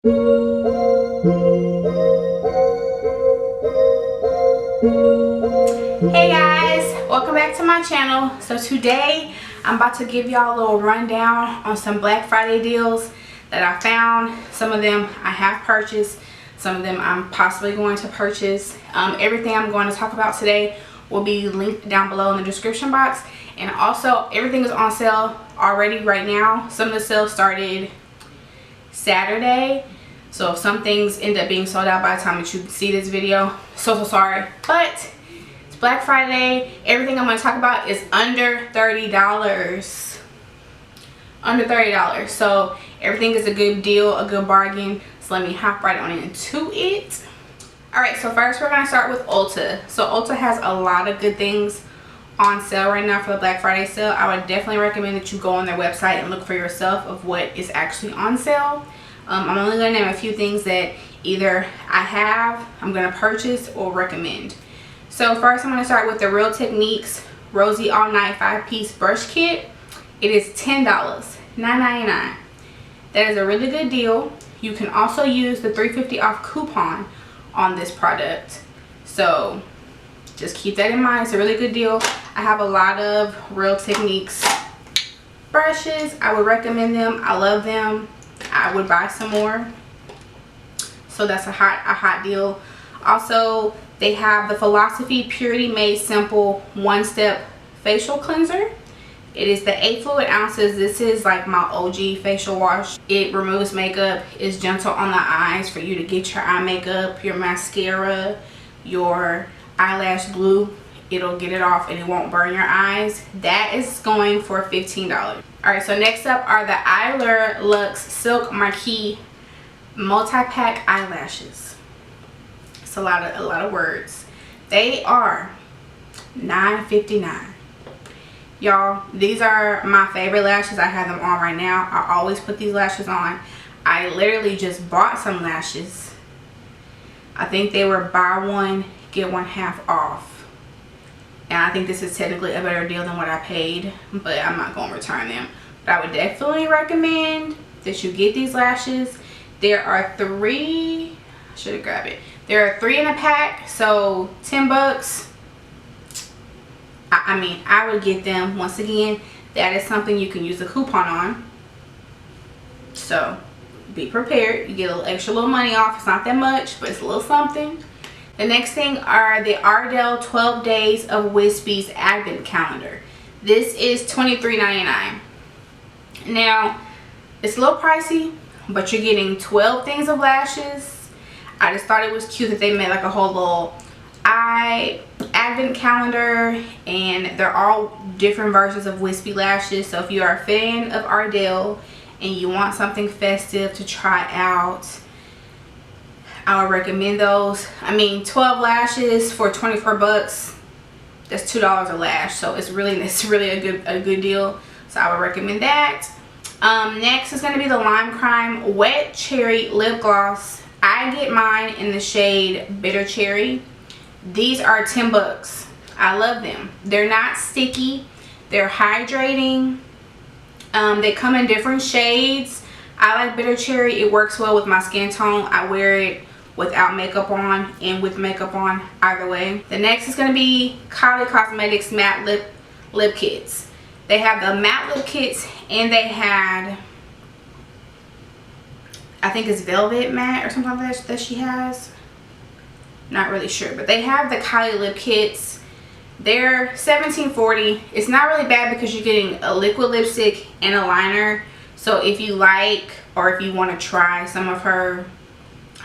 Hey guys, welcome back to my channel. So today I'm about to give y'all a little rundown on some Black Friday deals that I found. Some of them I have purchased, some of them I'm possibly going to purchase. Everything I'm going to talk about today will be linked down below in the description box, and also everything is on sale already right now. Some of the sales started Saturday, so if some things end up being sold out by the time that you see this video, so sorry, but it's Black Friday. Everything I'm going to talk about is under $30. Under $30, so everything is a good deal, a good bargain. So let me hop right on into it. Alright, so first we're going to start with Ulta. So Ulta has a lot of good things on sale right now for the Black Friday sale. I would definitely recommend that you go on their website and look for yourself of what is actually on sale. I'm only going to name a few things that either I have, I'm going to purchase, or recommend. So first I'm going to start with the Real Techniques Rosy All Night 5-piece brush kit. It is $10, $9.99. That is a really good deal. You can also use the $3.50 off coupon on this product. So just keep that in mind. It's a really good deal. I have a lot of Real Techniques brushes. I would recommend them. I love them. I would buy some more. So that's a hot deal. Also, they have the Philosophy Purity Made Simple One-Step Facial Cleanser. It is the 8 fluid ounces. This is like my OG facial wash. It removes makeup. It's gentle on the eyes for you to get your eye makeup, your mascara, your eyelash glue. It'll get it off and it won't burn your eyes. That is going for $15. Alright, so next up are the Eylure Luxe Silk Marquee Multi-Pack Eyelashes. It's a lot of words. They are $9.59. Y'all, these are my favorite lashes. I have them on right now. I always put these lashes on. I literally just bought some lashes. I think they were buy one, get one half off. And I think this is technically a better deal than what I paid, but I'm not going to return them. But I would definitely recommend that you get these lashes. There are 3, I should have grabbed it. There are 3 in a pack, so $10. I mean, I would get them. Once again, that is something you can use a coupon on. So be prepared. You get a little extra little money off. It's not that much, but it's a little something. The next thing are the Ardell 12 Days of Wispies Advent Calendar. This is $23.99. Now, it's a little pricey, but you're getting 12 things of lashes. I just thought it was cute that they made like a whole little advent calendar, and they're all different versions of wispy lashes. So if you are a fan of Ardell and you want something festive to try out, I would recommend those. I mean, 12 lashes for 24 bucks, that's $2 a lash, so it's really a good deal. So I would recommend that. Next is going to be the Lime Crime Wet Cherry Lip Gloss. I get mine in the shade Bitter Cherry. These are $10. I love them. They're not sticky. They're hydrating. They come in different shades. I like Bitter Cherry. It works well with my skin tone. I wear it without makeup on and with makeup on, either way. The next is going to be Kylie Cosmetics Matte Lip Kits. They have the matte lip kits, and they had, I think it's Velvet Matte or something like that she has. Not really sure, but they have the Kylie lip kits. They're $17.40. It's not really bad because you're getting a liquid lipstick and a liner. So if you like, or if you want to try some of her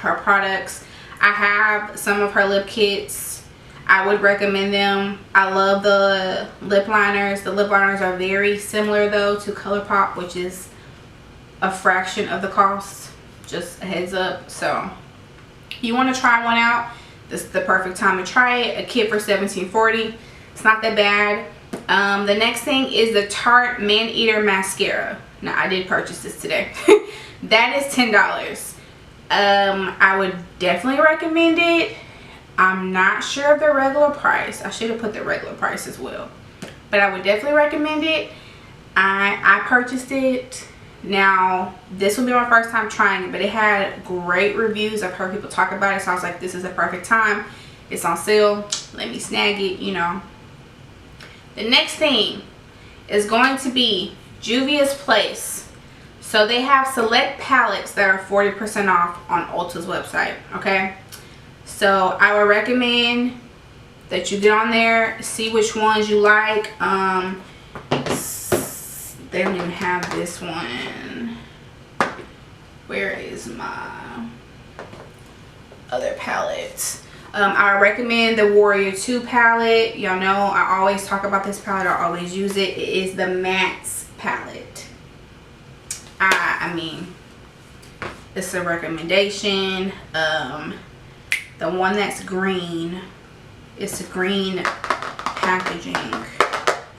products, I have some of her lip kits. I would recommend them. I love the lip liners. The lip liners are very similar though to ColourPop, which is a fraction of the cost. Just a heads up. So you want to try one out, this is the perfect time to try it. A kit for $17.40. It's not that bad. The next thing is the Tarte Man Eater Mascara. Now, I did purchase this today. That is $10. I would definitely recommend it. I'm not sure of the regular price. I should have put the regular price as well, but I would definitely recommend it. I purchased it Now, this will be my first time trying it, but it had great reviews. I've heard people talk about it, so I was like, this is the perfect time. It's on sale. Let me snag it, you know. The next thing is going to be Juvia's Place. So they have select palettes that are 40% off on Ulta's website, okay? So I would recommend that you get on there, see which ones you like. They don't even have this one. Where is my other palette? I recommend the Warrior 2 palette. Y'all know I always talk about this palette. I always use it. It is the Macys palette. I mean, it's a recommendation. The one that's green, it's a green packaging.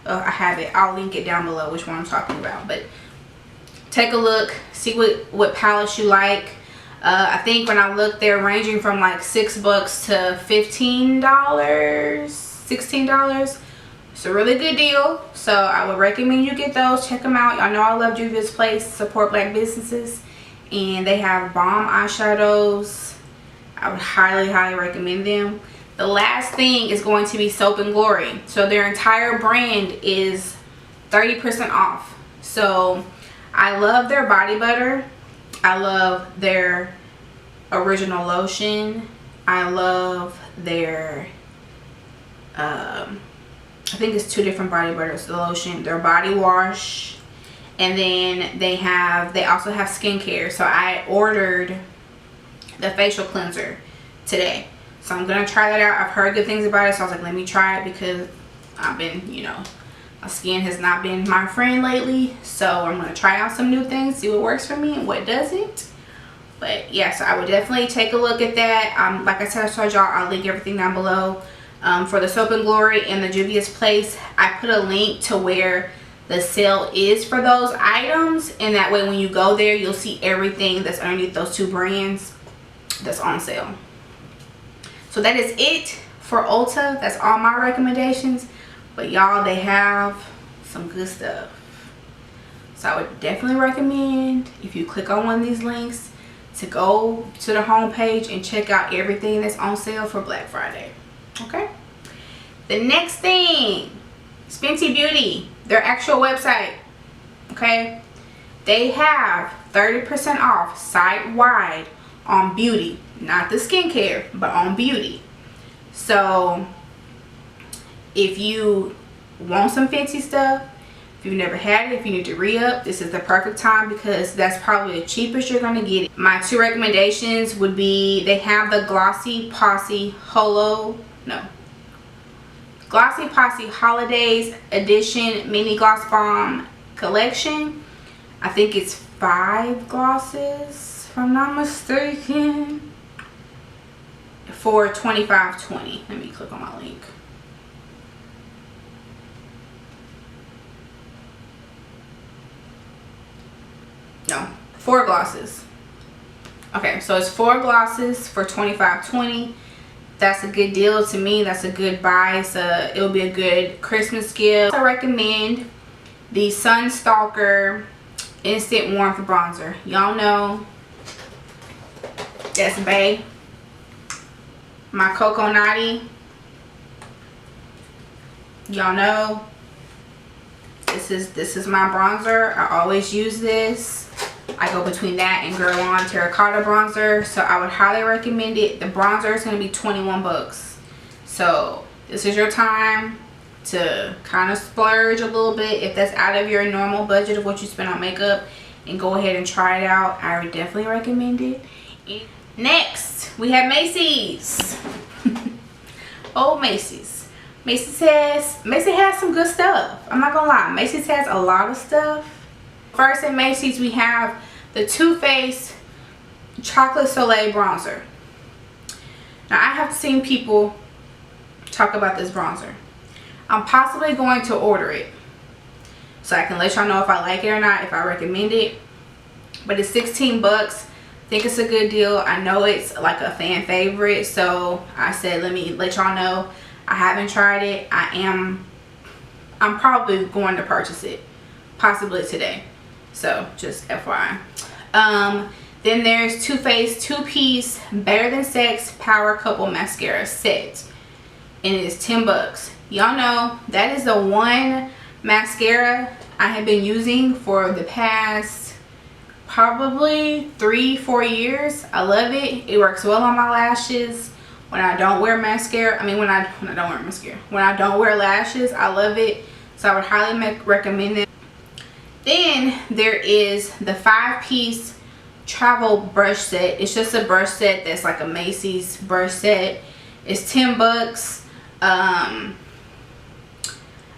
Oh, I have it. I'll link it down below which one I'm talking about. But take a look, see what palettes you like. I think when I looked, they're ranging from like $6 to $15, $16. It's a really good deal, so I would recommend you get those. Check them out. Y'all know I love Juvia's Place, support black businesses, and they have bomb eyeshadows. I would highly recommend them. The last thing is going to be Soap and Glory. So their entire brand is 30% off. So I love their body butter. I love their original lotion. I love their I think it's 2 different body butters. The lotion, their body wash, and then they also have skincare. So I ordered the facial cleanser today, so I'm gonna try that out. I've heard good things about it, so I was like, let me try it, because I've been, you know, my skin has not been my friend lately. So I'm gonna try out some new things, see what works for me and what doesn't. But yeah, so I would definitely take a look at that. Like I said, I told y'all, I'll link everything down below. For the Soap and Glory and the Juvia's Place, I put a link to where the sale is for those items, and that way when you go there, you'll see everything that's underneath those 2 brands that's on sale. So that is it for Ulta. That's all my recommendations, but y'all, they have some good stuff. So I would definitely recommend, if you click on one of these links, to go to the home page and check out everything that's on sale for Black Friday. Okay, the next thing, Fenty Beauty, their actual website. Okay, they have 30% off site-wide on beauty, not the skincare, but on beauty. So if you want some Fenty stuff, if you've never had it, if you need to re-up, this is the perfect time, because that's probably the cheapest you're going to get it. My 2 recommendations would be, they have the Glossy Posse Holidays Edition Mini Gloss Bomb Collection. I think it's 5 glosses, if I'm not mistaken, for $25.20. Let me click on my link. No, 4 glosses. Okay, so it's 4 glosses for $25.20. That's a good deal to me. That's a good buy. So it'll be a good Christmas gift. I recommend the Sunstalker Instant Warmth Bronzer. Y'all know that's bae. My Coco Naughty. Y'all know this is my bronzer. I always use this. I go between that and Girl On Terracotta Bronzer, so I would highly recommend it. The bronzer is going to be 21 bucks. So this is your time to kind of splurge a little bit if that's out of your normal budget of what you spend on makeup, and go ahead and try it out. I would definitely recommend it. Next, we have Macys. Oh, Macys. Macys has some good stuff. I'm not gonna lie, Macys has a lot of stuff. First at Macys, we have the Too Faced Chocolate Soleil Bronzer. Now, I have seen people talk about this bronzer. I'm possibly going to order it, so I can let y'all know if I like it or not, if I recommend it. But it's 16 bucks. I think it's a good deal. I know it's like a fan favorite, so I said let me let y'all know. I haven't tried it. I'm probably going to purchase it, possibly today. So just FYI. Then there's Too Faced 2-piece Better Than Sex Power Couple Mascara set, and it is 10 bucks. Y'all know that is the one mascara I have been using for the past probably 3-4 years. I love it. It works well on my lashes when I don't wear mascara. I mean, when I don't wear lashes, I love it. So I would highly recommend it. Then there is the 5-piece travel brush set. It's just a brush set that's like a Macys brush set. It's 10 bucks. I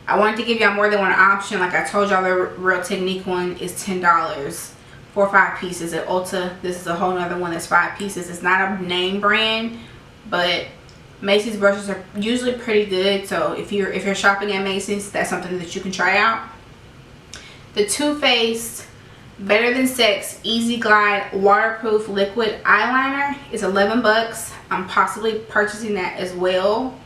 wanted to give y'all more than one option. Like I told y'all, the Real Technique one is $10 for 5 pieces. At Ulta, this is a whole nother one that's 5 pieces. It's not a name brand, but Macys brushes are usually pretty good. So if you're shopping at Macys, that's something that you can try out. The Too Faced Better Than Sex Easy Glide Waterproof Liquid Eyeliner is 11 bucks. I'm possibly purchasing that as well.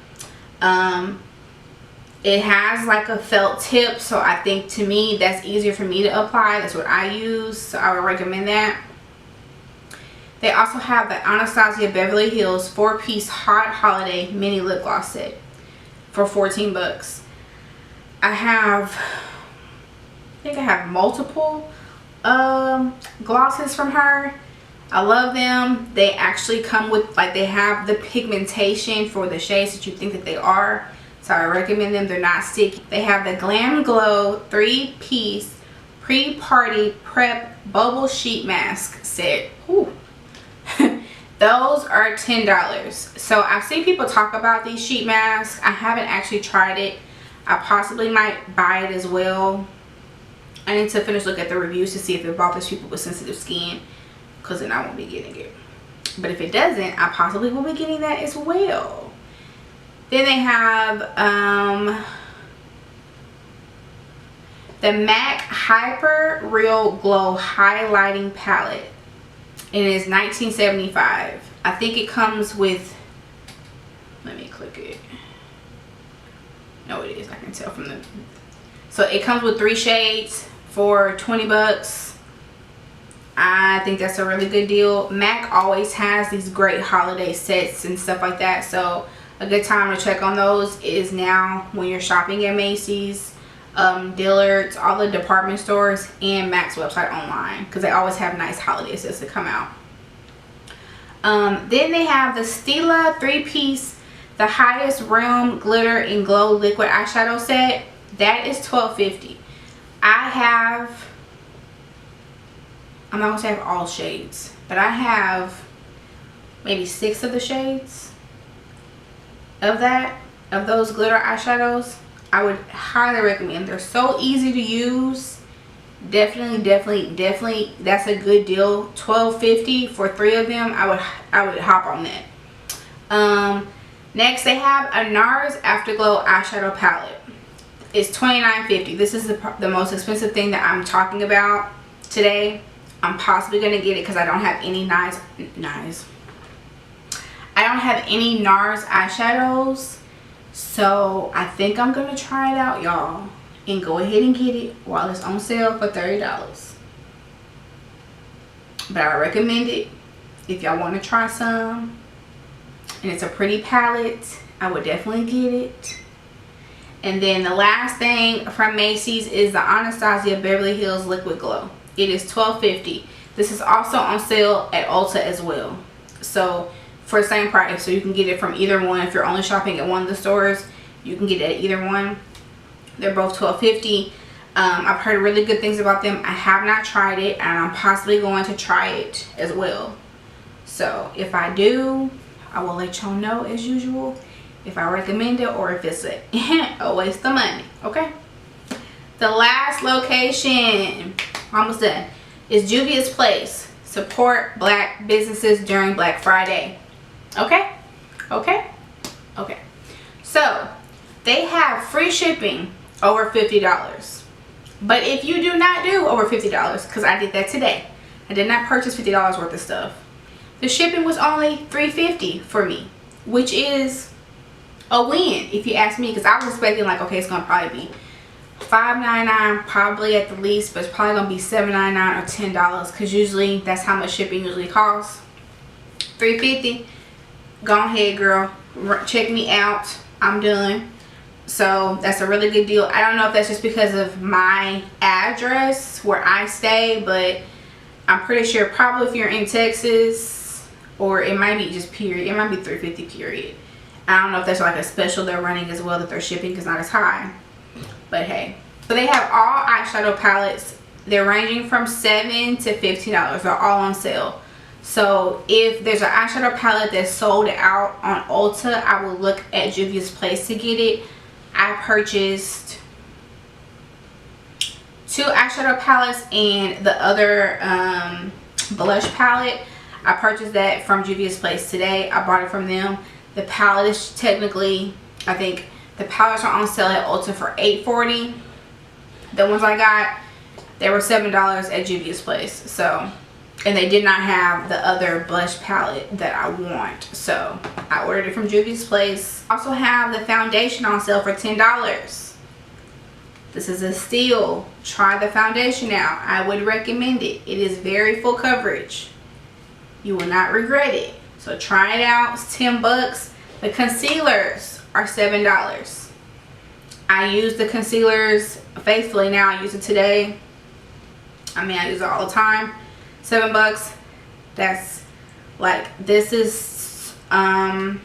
It has like a felt tip, so I think to me that's easier for me to apply. That's what I use, so I would recommend that. They also have the Anastasia Beverly Hills 4-piece Hot Holiday Mini Lip Gloss set for 14 bucks. I think I have multiple glosses from her. I love them. They actually come with, like, they have the pigmentation for the shades that you think that they are, so I recommend them. They're not sticky. They have the Glam Glow 3-piece pre-party prep bubble sheet mask set. Ooh. Those are $10. So I've seen people talk about these sheet masks. I haven't actually tried it. I possibly might buy it as well. I need to finish looking at the reviews to see if it bothers people with sensitive skin, because then I won't be getting it. But if it doesn't, I possibly will be getting that as well. Then they have the MAC Hyper Real Glow Highlighting Palette. It is $19.75. I think it comes with, let me click it. No, it is. I can tell from the, so it comes with 3 shades for 20 bucks. I think that's a really good deal. MAC always has these great holiday sets and stuff like that, so a good time to check on those is now when you're shopping at Macys, Dillard's, all the department stores, and MAC's website online, because they always have nice holiday sets that come out. Then they have the Stila 3-piece The Highest Realm Glitter and Glow Liquid Eyeshadow Set. That is $12.50. I'm not gonna say I have all shades, but I have maybe 6 of the shades of those glitter eyeshadows. I would highly recommend. They're so easy to use. Definitely that's a good deal. $12.50 for 3 of them. I would hop on that. Next they have a NARS Afterglow eyeshadow palette. It's $29.50. This is the most expensive thing that I'm talking about today. I'm possibly gonna get it because I don't have any I don't have any NARS eyeshadows, so I think I'm gonna try it out, y'all, and go ahead and get it while it's on sale for $30. But I recommend it if y'all want to try some, and it's a pretty palette. I would definitely get it. And then the last thing from Macys is the Anastasia Beverly Hills Liquid Glow. It is $12.50. This is also on sale at Ulta as well, so for the same price. So you can get it from either one. If you're only shopping at one of the stores, you can get it at either one. They're both $12.50. I've heard really good things about them. I have not tried it, and I'm possibly going to try it as well. So if I do, I will let y'all know as usual if I recommend it or if it's a waste of money. Okay, the last location, almost done, is Juvia's Place. Support Black businesses during Black Friday. Okay, so they have free shipping over $50. But if you do not do over $50, because I did that today, I did not purchase $50 worth of stuff, the shipping was only $3.50 for me, which is a win if you ask me, because I was expecting like, okay, it's gonna probably be $5.99 probably at the least, but it's probably gonna be $7.99 or $10 because usually that's how much shipping usually costs. $3.50. Go ahead, girl, check me out. I'm done. So that's a really good deal. I don't know if that's just because of my address where I stay, but I'm pretty sure probably if you're in Texas, or it might be just period, it might be $3.50 period. I don't know if that's like a special they're running as well, that their shipping is not as high, but hey. So they have all eyeshadow palettes. They're ranging from $7 to $15. They're all on sale. So if there's an eyeshadow palette that's sold out on Ulta, I will look at Juvia's Place to get it. I purchased 2 eyeshadow palettes and the other blush palette. I purchased that from Juvia's Place today. I bought it from them. The palette is technically, I think the palettes are on sale at Ulta for $8.40. The ones I got, they were $7 at Juvia's Place. So, and they did not have the other blush palette that I want, so I ordered it from Juvia's Place. Also have the foundation on sale for $10. This is a steal. Try the foundation out. I would recommend it. It is very full coverage. You will not regret it. So try it out. It's $10. The concealers are $7. I use the concealers faithfully now. I use it today. I mean, I use it all the time. $7. That's like, this is like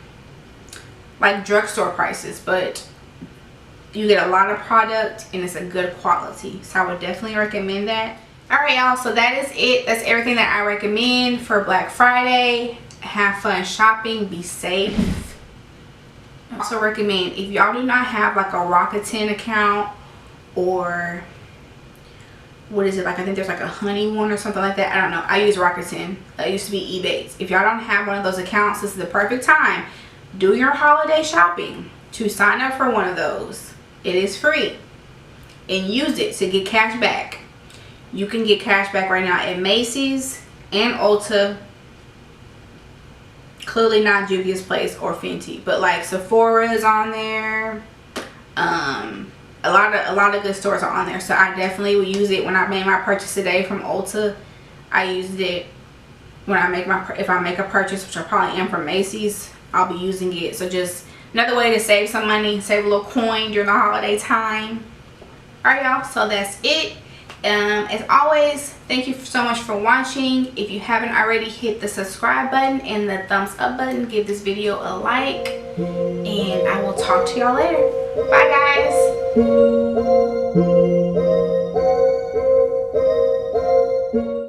drugstore prices, but you get a lot of product and it's a good quality, so I would definitely recommend that. All right, y'all, so that is it. That's everything that I recommend for Black Friday. Have fun shopping, be safe. I also recommend, if y'all do not have like a Rakuten account, or what is it, like I think there's like a Honey one or something like that, I don't know. I use Rakuten. That used to be eBay. If y'all don't have one of those accounts, this is the perfect time. Do your holiday shopping to sign up for one of those. It is free, and use it to get cash back. You can get cash back right now at Macys and Ulta. Clearly not Juvia's Place or Fenty, but like Sephora is on there. A lot of good stores are on there, so I definitely will use it. When I made my purchase today from Ulta, I used it. When I make if I make a purchase, which I probably am from Macys, I'll be using it. So just another way to save some money, save a little coin during the holiday time. Alright, y'all, so that's it. As always, thank you so much for watching. If you haven't already, hit the subscribe button and the thumbs up button. Give this video a like, and I will talk to y'all later. Bye, guys.